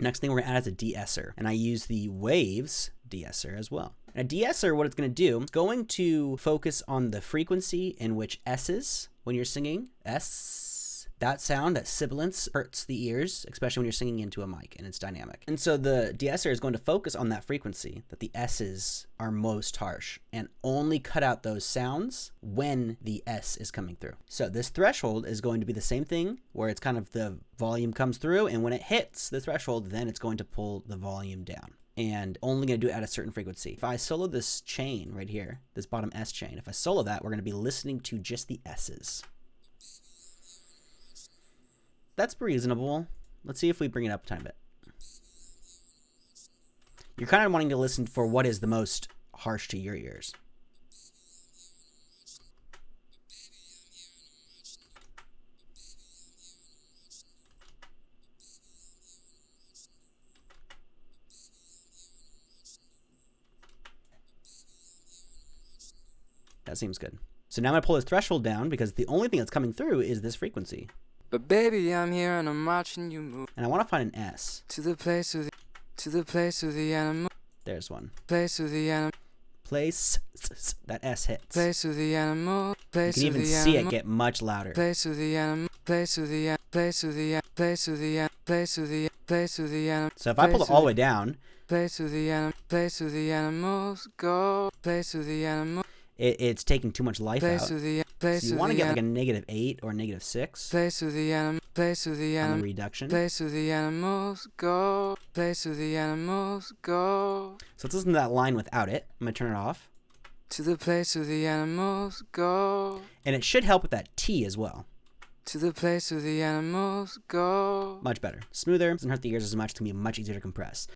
Next thing we're gonna add is a de-esser, and I use the waves de-esser as well. And a de-esser, what it's gonna do, it's going to focus on the frequency in which S's, when you're singing, S, that sound, that sibilance hurts the ears, especially when you're singing into a mic and it's dynamic. And so the de-esser is going to focus on that frequency, that the S's are most harsh, and only cut out those sounds when the S is coming through. So this threshold is going to be the same thing, where it's kind of the volume comes through, and when it hits the threshold, then it's going to pull the volume down. And only going to do it at a certain frequency. If I solo this chain right here, this bottom S chain, if I solo that, we're going to be listening to just the S's. That's reasonable. Let's see if we bring it up a tiny bit. You're kind of wanting to listen for what is the most harsh to your ears. That seems good. So now I'm going to pull this threshold down because the only thing that's coming through is this frequency. But baby, I'm here and I'm watching you move. And I want to find an S. To the place of the animal. There's one. Place of the animal. Place. That S hits. Place of the animal. Place You can of even the see animal. it get much louder. Place of the animal. Place of the place of the place of the place of the place of the animal. So if I pull it all the way down, Place of the animal. Place of the animals go. Place of the animal. it's taking too much life out. Place of the So you want to get like a -8 or -6 place of the animal. Place of the on animal. the reduction. Place of the animals go. Place of the animals go. So let's listen to that line without it. I'm going to turn it off. To the place of the animals go. And it should help with that T as well. To the place of the animals go. Much better. Smoother, doesn't hurt the ears as much, it's going to be much easier to compress.